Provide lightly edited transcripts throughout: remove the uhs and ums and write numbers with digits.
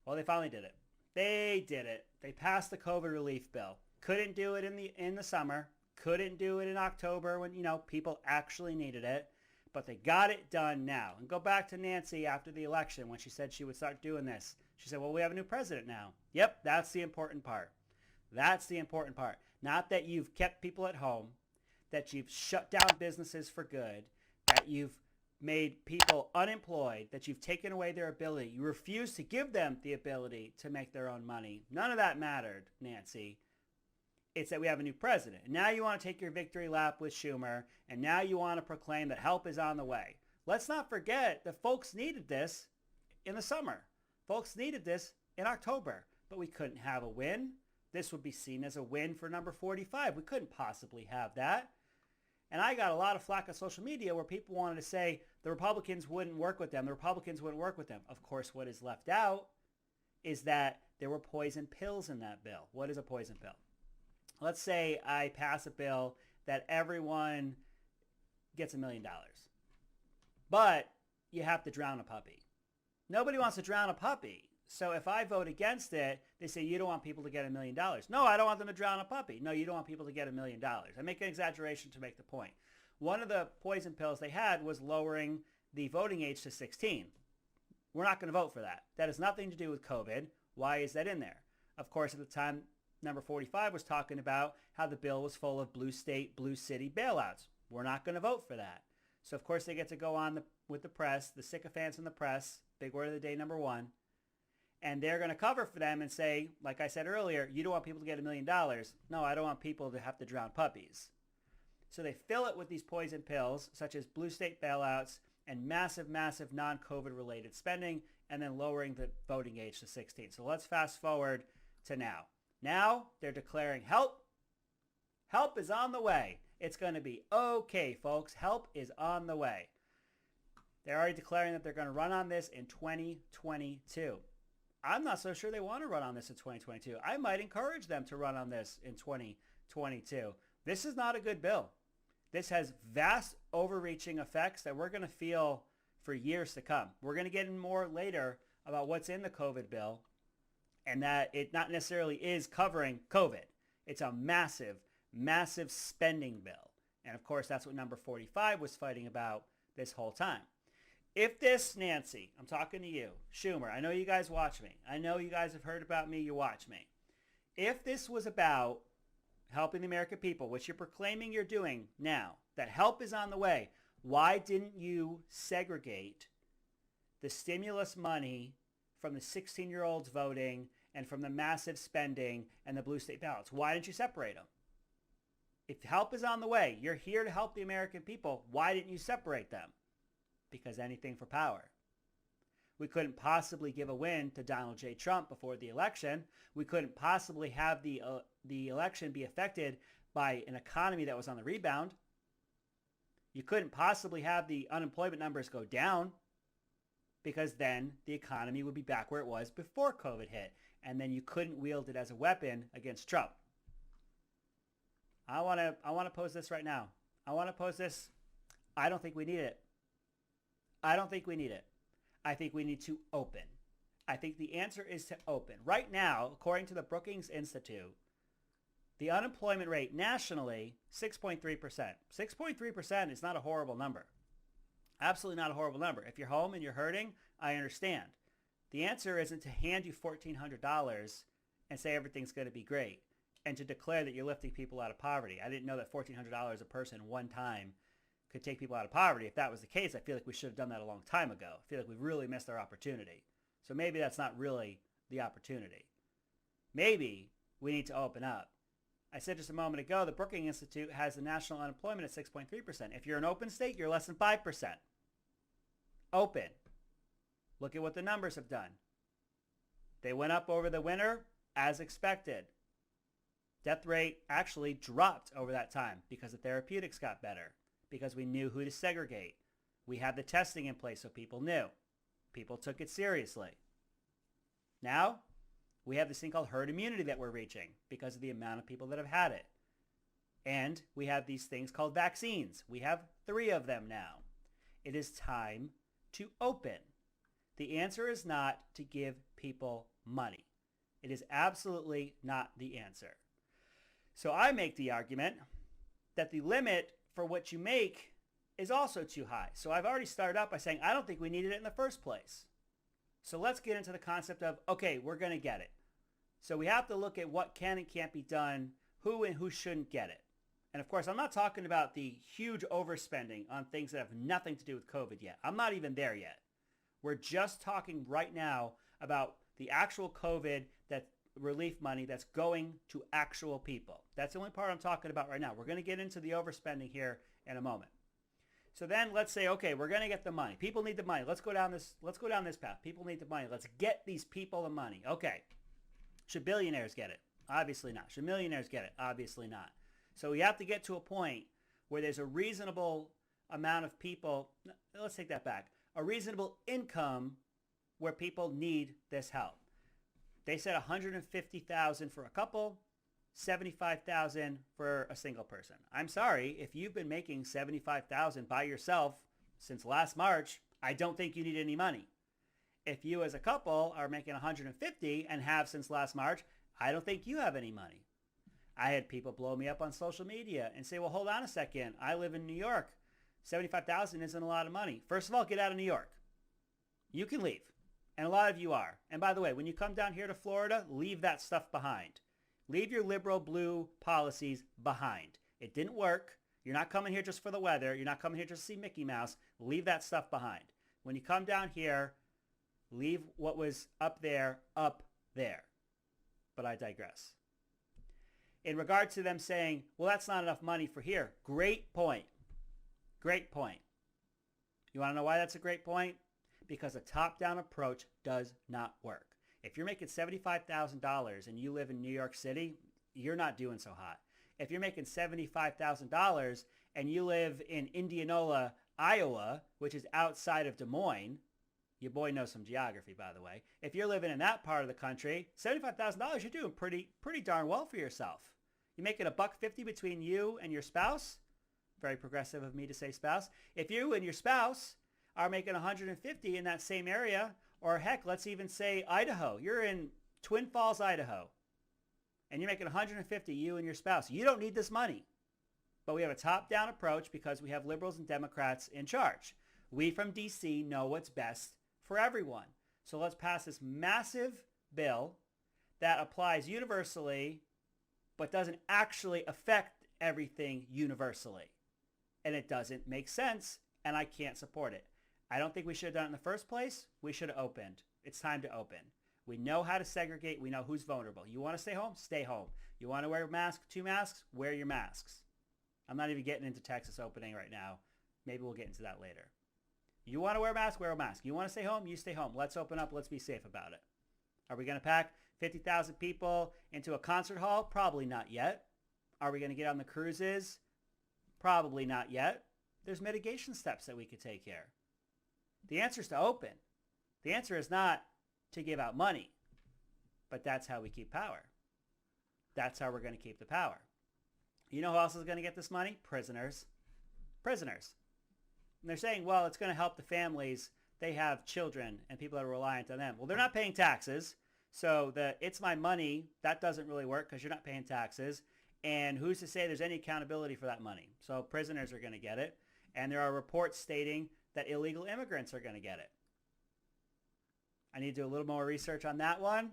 Well, they finally did it. They did it. They passed the COVID relief bill. Couldn't do it in the summer. Couldn't do it in October when, people actually needed it. But they got it done now. And go back to Nancy after the election when she said she would start doing this. She said, well, we have a new president now. Yep, that's the important part. That's the important part. Not that you've kept people at home, that you've shut down businesses for good, that you've made people unemployed, that you've taken away their ability. You refuse to give them the ability to make their own money. None of that mattered, Nancy. It's that we have a new president. And now you want to take your victory lap with Schumer, and now you want to proclaim that help is on the way. Let's not forget that folks needed this in the summer. Folks needed this in October, but we couldn't have a win. This would be seen as a win for number 45. We couldn't possibly have that. And I got a lot of flack on social media where people wanted to say the Republicans wouldn't work with them. The Republicans wouldn't work with them. Of course, what is left out is that there were poison pills in that bill. What is a poison pill? Let's say I pass a bill that everyone gets $1 million. But you have to drown a puppy. Nobody wants to drown a puppy. So if I vote against it, they say, you don't want people to get $1 million. No, I don't want them to drown a puppy. No, you don't want people to get $1 million. I make an exaggeration to make the point. One of the poison pills they had was lowering the voting age to 16. We're not going to vote for that. That has nothing to do with COVID. Why is that in there? Of course, at the time, number 45 was talking about how the bill was full of blue state, blue city bailouts. We're not going to vote for that. So, of course, they get to go on with the press, the sycophants in the press, big word of the day, number one. And they're going to cover for them and say, like I said earlier, you don't want people to get $1 million. No, I don't want people to have to drown puppies. So they fill it with these poison pills, such as blue state bailouts and massive, massive non-COVID related spending, and then lowering the voting age to 16. So let's fast forward to now. Now they're declaring help. Help is on the way. It's going to be okay, folks. Help is on the way. They're already declaring that they're going to run on this in 2022. I'm not so sure they want to run on this in 2022. I might encourage them to run on this in 2022. This is not a good bill. This has vast overreaching effects that we're going to feel for years to come. We're going to get in more later about what's in the COVID bill and that it not necessarily is covering COVID. It's a massive, massive spending bill. And of course, that's what number 45 was fighting about this whole time. If this, Nancy, I'm talking to you, Schumer, I know you guys watch me. I know you guys have heard about me. You watch me. If this was about helping the American people, which you're proclaiming you're doing now, that help is on the way, why didn't you segregate the stimulus money from the 16-year-olds voting and from the massive spending and the blue state ballots? Why didn't you separate them? If help is on the way, you're here to help the American people, why didn't you separate them? Because anything for power. We couldn't possibly give a win to Donald J. Trump before the election. We couldn't possibly have the election be affected by an economy that was on the rebound. You couldn't possibly have the unemployment numbers go down because then the economy would be back where it was before COVID hit. And then you couldn't wield it as a weapon against Trump. I want to pose this right now. I want to pose this. I don't think we need it. I don't think we need it. I think we need to open. I think the answer is to open. Right now, according to the Brookings Institute, the unemployment rate nationally, 6.3%. 6.3% is not a horrible number. Absolutely not a horrible number. If you're home and you're hurting, I understand. The answer isn't to hand you $1,400 and say everything's going to be great and to declare that you're lifting people out of poverty. I didn't know that $1,400 a person one time could take people out of poverty. If that was the case, I feel like we should have done that a long time ago. I feel like we've really missed our opportunity. So maybe that's not really the opportunity. Maybe we need to open up. I said just a moment ago, the Brookings Institute has the national unemployment at 6.3%. If you're an open state, you're less than 5%. Open. Look at what the numbers have done. They went up over the winter as expected. Death rate actually dropped over that time because the therapeutics got better, because we knew who to segregate. We had the testing in place so people knew. People took it seriously. Now, we have this thing called herd immunity that we're reaching because of the amount of people that have had it. And we have these things called vaccines. We have 3 of them now. It is time to open. The answer is not to give people money. It is absolutely not the answer. So I make the argument that the limit for what you make is also too high. So I've already started out by saying I don't think we needed it in the first place. So let's get into the concept of, okay, we're going to get it. So we have to look at what can and can't be done, who and who shouldn't get it. And of course, I'm not talking about the huge overspending on things that have nothing to do with COVID yet. I'm not even there yet. We're just talking right now about the actual COVID relief money that's going to actual people. That's the only part I'm talking about right now. We're going to get into the overspending here in a moment. So then let's say, okay, we're going to get the money. People need the money. Let's go down this path. People need the money. Let's get these people the money. Okay. Should billionaires get it? Obviously not. Should millionaires get it? Obviously not. So we have to get to a point where there's a reasonable amount of people. Let's take that back. A reasonable income where people need this help. They said $150,000 for a couple, $75,000 for a single person. I'm sorry, if you've been making $75,000 by yourself since last March, I don't think you need any money. If you as a couple are making $150,000 and have since last March, I don't think you have any money. I had people blow me up on social media and say, well, hold on a second. I live in New York. $75,000 isn't a lot of money. First of all, get out of New York. You can leave. And a lot of you are. And by the way, when you come down here to Florida, leave that stuff behind. Leave your liberal blue policies behind. It didn't work. You're not coming here just for the weather. You're not coming here just to see Mickey Mouse. Leave that stuff behind. When you come down here, leave what was up there. But I digress. In regard to them saying, well, that's not enough money for here. Great point. Great point. You want to know why that's a great point? Because a top-down approach does not work. If you're making $75,000 and you live in New York City, you're not doing so hot. If you're making $75,000 and you live in Indianola, Iowa, which is outside of Des Moines, your boy knows some geography, by the way. If you're living in that part of the country, $75,000, you're doing pretty darn well for yourself. You're making $150 between you and your spouse. Very progressive of me to say spouse. If you and your spouse are making $150 in that same area, or heck, let's even say Idaho. You're in Twin Falls, Idaho, and you're making $150, you and your spouse. You don't need this money. But we have a top-down approach because we have liberals and Democrats in charge. We from D.C. know what's best for everyone. So let's pass this massive bill that applies universally, but doesn't actually affect everything universally. And it doesn't make sense, and I can't support it. I don't think we should have done it in the first place. We should have opened. It's time to open. We know how to segregate. We know who's vulnerable. You want to stay home? Stay home. You want to wear a mask, 2 masks? Wear your masks. I'm not even getting into Texas opening right now. Maybe we'll get into that later. You want to wear a mask? Wear a mask. You want to stay home? You stay home. Let's open up. Let's be safe about it. Are we going to pack 50,000 people into a concert hall? Probably not yet. Are we going to get on the cruises? Probably not yet. There's mitigation steps that we could take here. The answer is to open. The answer is not to give out money. But that's how we keep power. That's how we're going to keep the power. You know who else is going to get this money? Prisoners. Prisoners. And they're saying, well, it's going to help the families. They have children and people that are reliant on them. Well, they're not paying taxes. So the it's my money, that doesn't really work because you're not paying taxes. And who's to say there's any accountability for that money? So prisoners are going to get it. And there are reports stating that illegal immigrants are going to get it. I need to do a little more research on that one.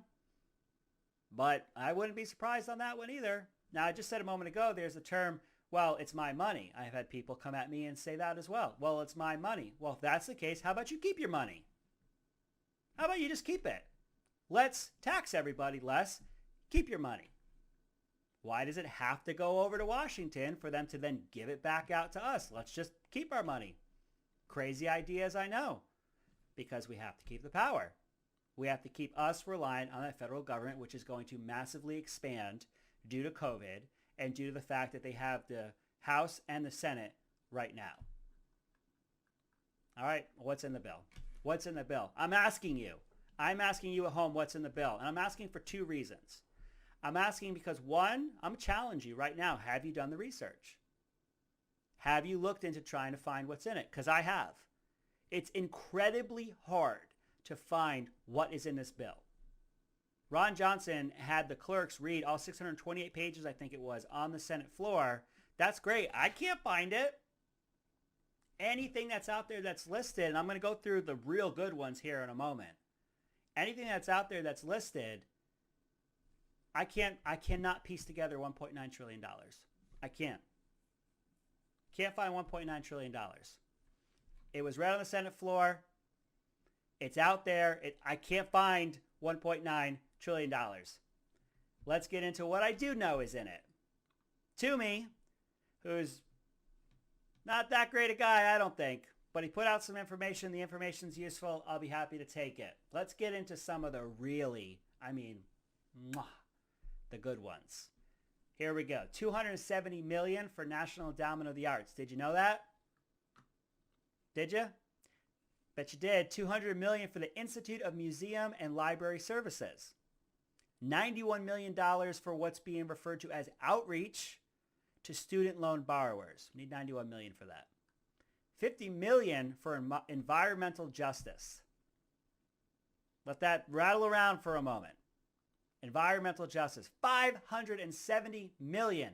But I wouldn't be surprised on that one either. Now, I just said a moment ago, there's a term, well, it's my money. I've had people come at me and say that as well. Well, it's my money. Well, if that's the case, how about you keep your money? How about you just keep it? Let's tax everybody less. Keep your money. Why does it have to go over to Washington for them to then give it back out to us? Let's just keep our money. Crazy ideas, I know, because we have to keep the power. We have to keep us reliant on the federal government, which is going to massively expand due to COVID and due to the fact that they have the House and the Senate right now. All right, what's in the bill? What's in the bill? I'm asking you at home what's in the bill. And I'm asking for 2 reasons. I'm asking because, one, I'm challenging you right now. Have you done the research? Have you looked into trying to find what's in it? Because I have. It's incredibly hard to find what is in this bill. Ron Johnson had the clerks read all 628 pages, I think it was, on the Senate floor. That's great. I can't find it. Anything that's out there that's listed, and I'm going to go through the real good ones here in a moment. Anything that's out there that's listed, I cannot piece together $1.9 trillion. I can't. Can't find $1.9 trillion. It was read on the Senate floor. It's out there. I can't find $1.9 trillion. Let's get into what I do know is in it. Toomey, who's not that great a guy, I don't think, but he put out some information. The information's useful. I'll be happy to take it. Let's get into some of the really, the good ones. Here we go. $270 million for National Endowment of the Arts. Did you know that? Did you? Bet you did. $200 million for the Institute of Museum and Library Services. $91 million for what's being referred to as outreach to student loan borrowers. We need $91 million for that. $50 million for environmental justice. Let that rattle around for a moment. Environmental justice. $570 million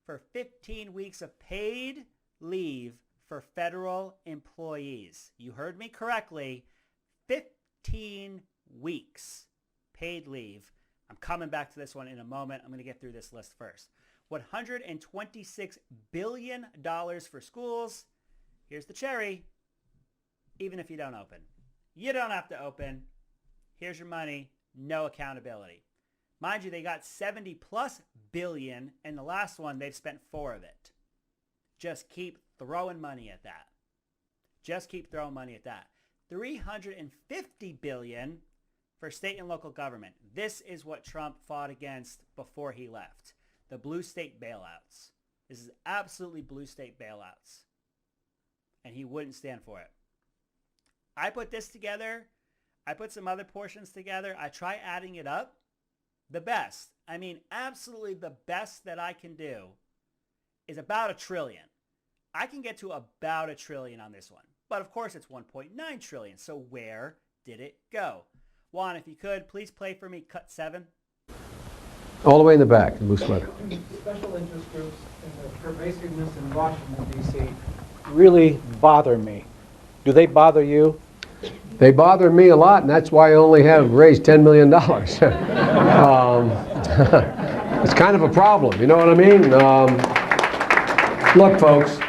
for 15 weeks of paid leave for federal employees. You heard me correctly. 15 weeks paid leave. I'm coming back to this one in a moment. I'm going to get through this list first. $126 billion for schools. Here's the cherry. Even if you don't open. You don't have to open. Here's your money. No accountability. Mind you, they got 70 plus billion, and the last one, they've spent 4 of it. Just keep throwing money at that. Just keep throwing money at that. $350 billion for state and local government. This is what Trump fought against before he left. The blue state bailouts. This is absolutely blue state bailouts. And he wouldn't stand for it. I put this together. I put some other portions together. I try adding it up. The best, absolutely the best that I can do is about $1 trillion. I can get to about $1 trillion on this one. But of course it's 1.9 trillion. So where did it go? Juan, if you could, please play for me cut 7. All the way in the back, blue sweater. Special interest groups and the pervasiveness in Washington, D.C. really bother me. Do they bother you? They bother me a lot, and that's why I only have raised $10 million. It's kind of a problem, you know what I mean? Look, folks,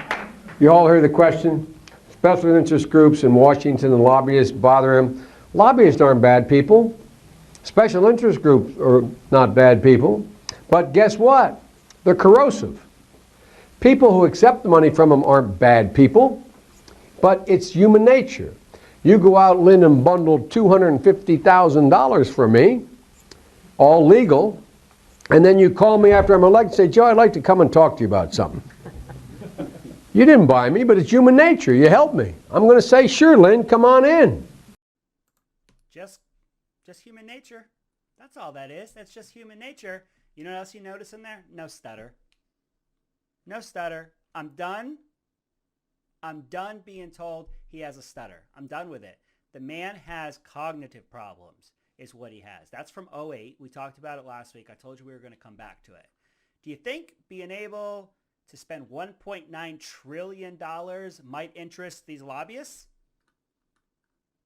you all heard the question. Special interest groups in Washington and lobbyists bother them. Lobbyists aren't bad people. Special interest groups are not bad people. But guess what? They're corrosive. People who accept the money from them aren't bad people, but it's human nature. You go out, Lynn, and bundle $250,000 for me, all legal, and then you call me after I'm elected and say, Joe, I'd like to come and talk to you about something. You didn't buy me, but it's human nature. You helped me. I'm going to say, sure, Lynn, come on in. Just human nature. That's all that is. That's just human nature. You know what else you notice in there? No stutter. No stutter. I'm done being told he has a stutter. I'm done with it. The man has cognitive problems is what he has. That's from 2008. We talked about it last week. I told you we were going to come back to it. Do you think being able to spend $1.9 trillion might interest these lobbyists?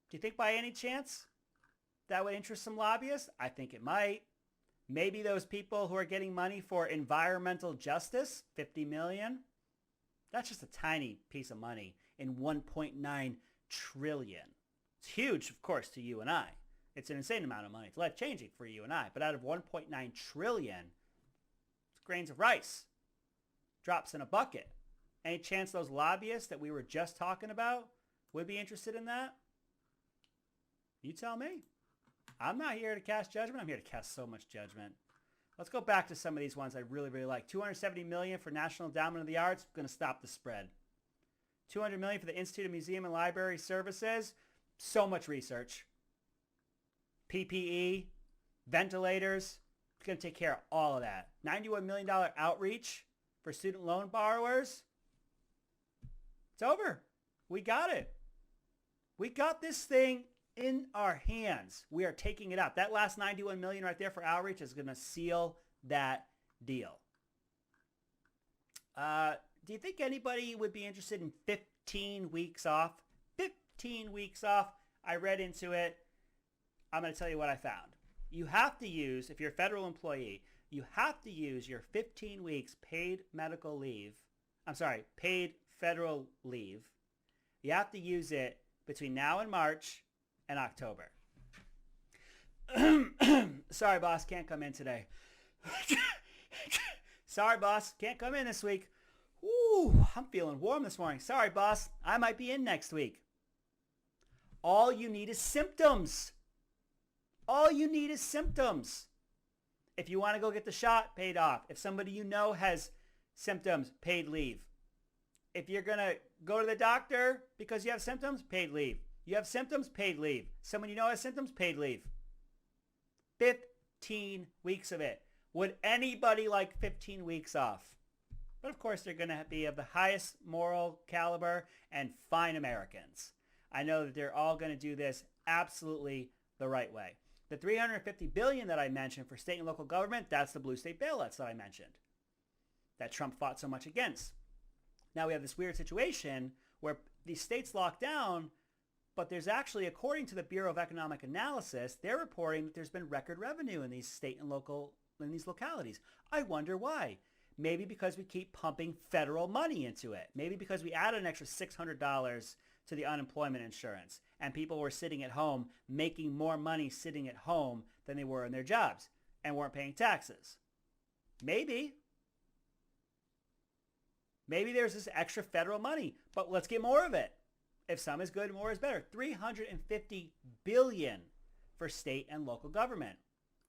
Do you think by any chance that would interest some lobbyists? I think it might. Maybe those people who are getting money for environmental justice, $50 million. That's just a tiny piece of money in $1.9 trillion. It's huge, of course, to you and I. It's an insane amount of money. It's life-changing for you and I. But out of $1.9 trillion, it's grains of rice. Drops in a bucket. Any chance those lobbyists that we were just talking about would be interested in that? You tell me. I'm not here to cast judgment. I'm here to cast so much judgment. Let's go back to some of these ones I really, really like. $270 million for National Endowment of the Arts. Going to stop the spread. $200 million for the Institute of Museum and Library Services. So much research. PPE, ventilators. It's going to take care of all of that. $91 million outreach for student loan borrowers. It's over. We got it. We got this thing in our hands. We are taking it out. That last 91 million right there for outreach is going to seal that deal. Do you think anybody would be interested in 15 weeks off? 15 weeks off. I read into it. I'm going to tell you what I found. You have to use, if you're a federal employee, you have to use your 15 weeks paid medical leave. I'm sorry, paid federal leave. You have to use it between now and March and October. Sorry, boss, can't come in today. Sorry, boss, can't come in this week. Ooh, I'm feeling warm this morning. Sorry, boss, I might be in next week. All you need is symptoms. All you need is symptoms. If you want to go get the shot, paid off. If somebody you know has symptoms, paid leave. If you're going to go to the doctor because you have symptoms, paid leave. You have symptoms, paid leave. Someone you know has symptoms, paid leave. 15 weeks of it. Would anybody like 15 weeks off? But of course, they're going to be of the highest moral caliber and fine Americans. I know that they're all going to do this absolutely the right way. The $350 billion that I mentioned for state and local government, that's the blue state bailouts that I mentioned that Trump fought so much against. Now we have this weird situation where these states lock down, but there's actually, according to the Bureau of Economic Analysis, they're reporting that there's been record revenue in these state and local, in these localities. I wonder why. Maybe because we keep pumping federal money into it. Maybe because we added an extra $600 to the unemployment insurance and people were sitting at home making more money sitting at home than they were in their jobs and weren't paying taxes. Maybe. Maybe there's this extra federal money, but let's get more of it. If some is good, more is better. $350 billion for state and local government,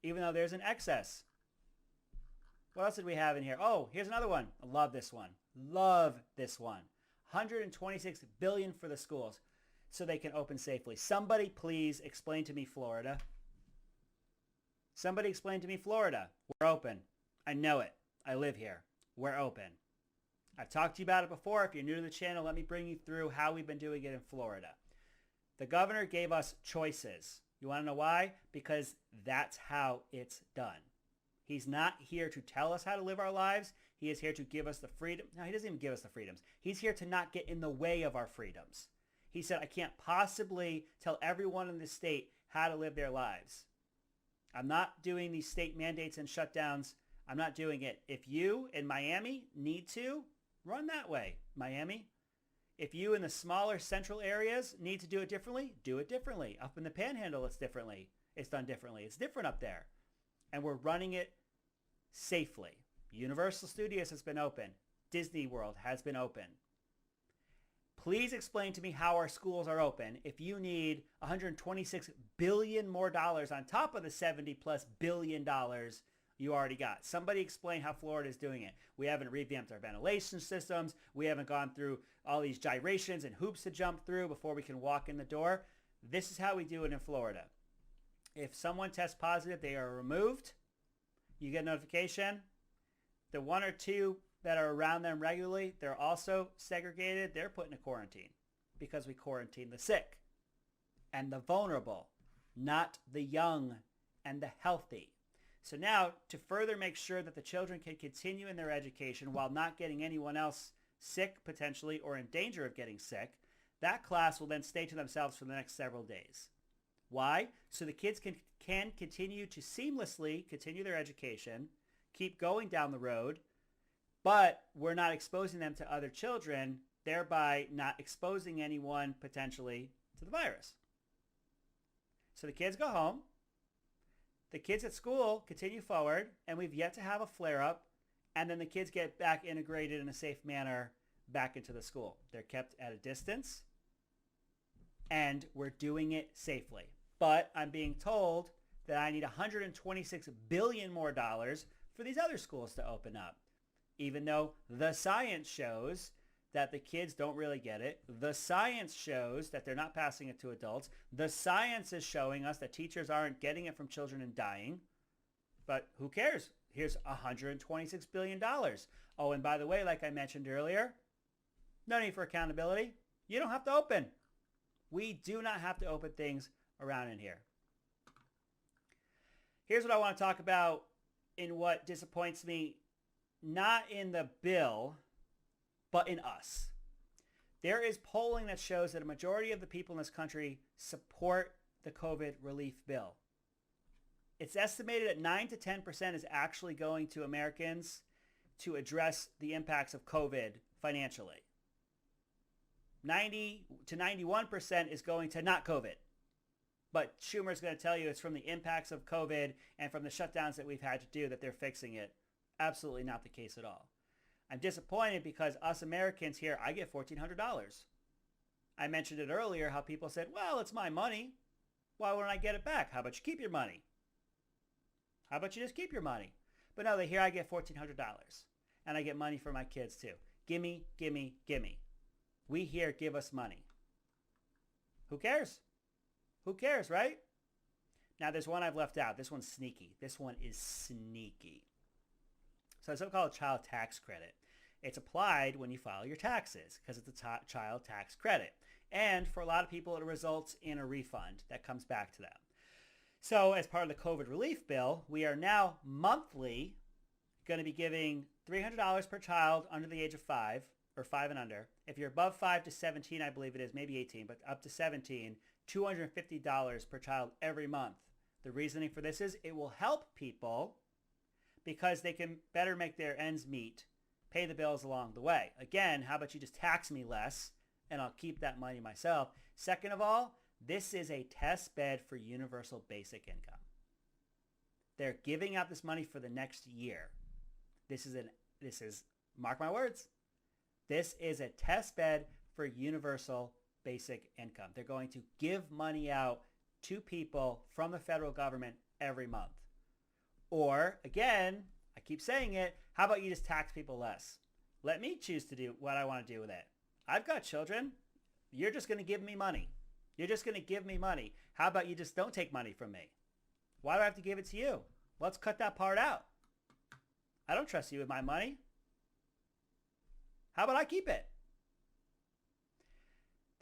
even though there's an excess. What else did we have in here? Oh, here's another one. I love this one. Love this one. $126 billion for the schools so they can open safely. Somebody please explain to me Florida. Somebody explain to me Florida. We're open. I know it. I live here. We're open. I've talked to you about it before. If you're new to the channel, let me bring you through how we've been doing it in Florida. The governor gave us choices. You want to know why? Because that's how it's done. He's not here to tell us how to live our lives. He is here to give us the freedom. No, he doesn't even give us the freedoms. He's here to not get in the way of our freedoms. He said, I can't possibly tell everyone in the state how to live their lives. I'm not doing these state mandates and shutdowns. I'm not doing it. If you in Miami need to, run that way, Miami. If you in the smaller central areas need to do it differently, do it differently. Up in the panhandle, it's differently. It's done differently. It's different up there. And we're running it safely. Universal Studios has been open. Disney World has been open. Please explain to me how our schools are open if you need $126 billion more dollars on top of the $70+ billion you already got. Somebody explain how Florida is doing it. We haven't revamped our ventilation systems. We haven't gone through all these gyrations and hoops to jump through before we can walk in the door. This is how we do it in Florida. If someone tests positive, they are removed. You get a notification. The one or two that are around them regularly, they're also segregated. They're put into quarantine because we quarantine the sick and the vulnerable, not the young and the healthy. So now, to further make sure that the children can continue in their education while not getting anyone else sick potentially or in danger of getting sick, that class will then stay to themselves for the next several days. Why? So the kids can continue to seamlessly continue their education, keep going down the road, but we're not exposing them to other children, thereby not exposing anyone potentially to the virus. So the kids go home. The kids at school continue forward, and we've yet to have a flare-up, and then the kids get back integrated in a safe manner back into the school. They're kept at a distance, and we're doing it safely. But I'm being told that I need $126 billion more dollars for these other schools to open up, even though the science shows that the kids don't really get it. The science shows that they're not passing it to adults. The science is showing us that teachers aren't getting it from children and dying. But who cares? Here's $126 billion. Oh, and by the way, like I mentioned earlier, no need for accountability. You don't have to open. We do not have to open things around in here. Here's what I want to talk about in what disappoints me, not in the bill, but in us. There is polling that shows that a majority of the people in this country support the COVID relief bill. It's estimated that 9 to 10% is actually going to Americans to address the impacts of COVID financially. 90 to 91% is going to not COVID. But Schumer's going to tell you it's from the impacts of COVID and from the shutdowns that we've had to do that they're fixing it. Absolutely not the case at all. I'm disappointed because us Americans here, I get $1,400. I mentioned it earlier how people said, well, it's my money. Why wouldn't I get it back? How about you keep your money? How about you just keep your money? But no, they hear I get $1,400 and I get money for my kids too. Gimme, gimme, gimme. We here give us money. Who cares? Who cares, right? Now there's one I've left out. This one's sneaky. This one is sneaky. So it's so-called child tax credit. It's applied when you file your taxes because it's a child tax credit. And for a lot of people, it results in a refund that comes back to them. So as part of the COVID relief bill, we are now monthly going to be giving $300 per child under the age of 5 or 5 and under. If you're above 5 to 17, I believe it is, maybe 18, but up to 17, $250 per child every month. The reasoning for this is it will help people because they can better make their ends meet, pay the bills along the way. Again, how about you just tax me less and I'll keep that money myself. Second of all, this is a test bed for universal basic income. They're giving out this money for the next year. This is, mark my words, this is a test bed for universal basic income. They're going to give money out to people from the federal government every month. Or, again, I keep saying it, how about you just tax people less? Let me choose to do what I want to do with it. I've got children. You're just going to give me money. You're just going to give me money. How about you just don't take money from me? Why do I have to give it to you? Let's cut that part out. I don't trust you with my money. How about I keep it?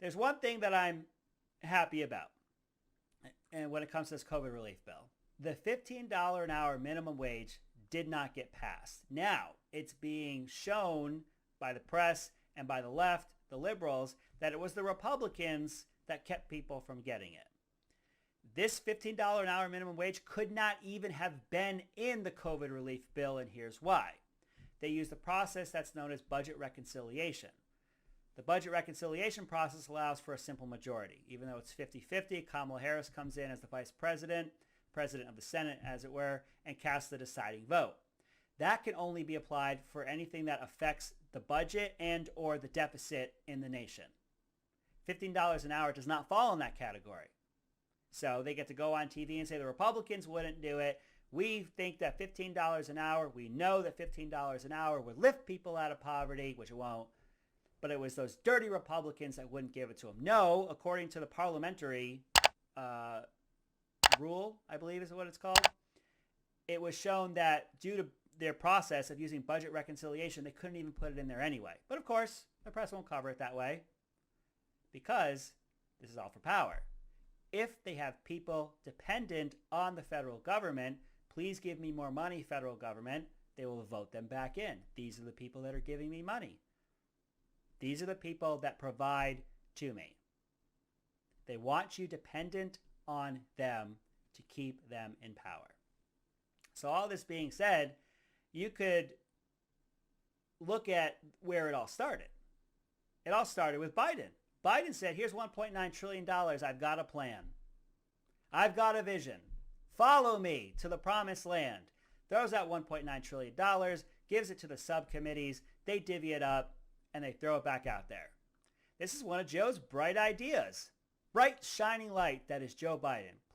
There's one thing that I'm happy about, and when it comes to this COVID relief bill. The $15 an hour minimum wage did not get passed. Now, it's being shown by the press and by the left, the liberals, that it was the Republicans that kept people from getting it. This $15 an hour minimum wage could not even have been in the COVID relief bill, and here's why. They used the process that's known as budget reconciliation. The budget reconciliation process allows for a simple majority. Even though it's 50-50, Kamala Harris comes in as the vice president, president of the Senate, as it were, and casts the deciding vote. That can only be applied for anything that affects the budget and or the deficit in the nation. $15 an hour does not fall in that category. So they get to go on TV and say the Republicans wouldn't do it. We think that $15 an hour, we know that $15 an hour would lift people out of poverty, which it won't. But it was those dirty Republicans that wouldn't give it to them. No, according to the parliamentary rule, I believe is what it's called, it was shown that due to their process of using budget reconciliation, they couldn't even put it in there anyway. But of course, the press won't cover it that way because this is all for power. If they have people dependent on the federal government, please give me more money, federal government, they will vote them back in. These are the people that are giving me money. These are the people that provide to me. They want you dependent on them to keep them in power. So all this being said, you could look at where it all started. It all started with Biden. Biden said, here's $1.9 trillion. I've got a plan. I've got a vision. Follow me to the promised land. Throws out $1.9 trillion, gives it to the subcommittees. They divvy it up, and they throw it back out there. This is one of Joe's bright ideas. Bright, shining light that is Joe Biden.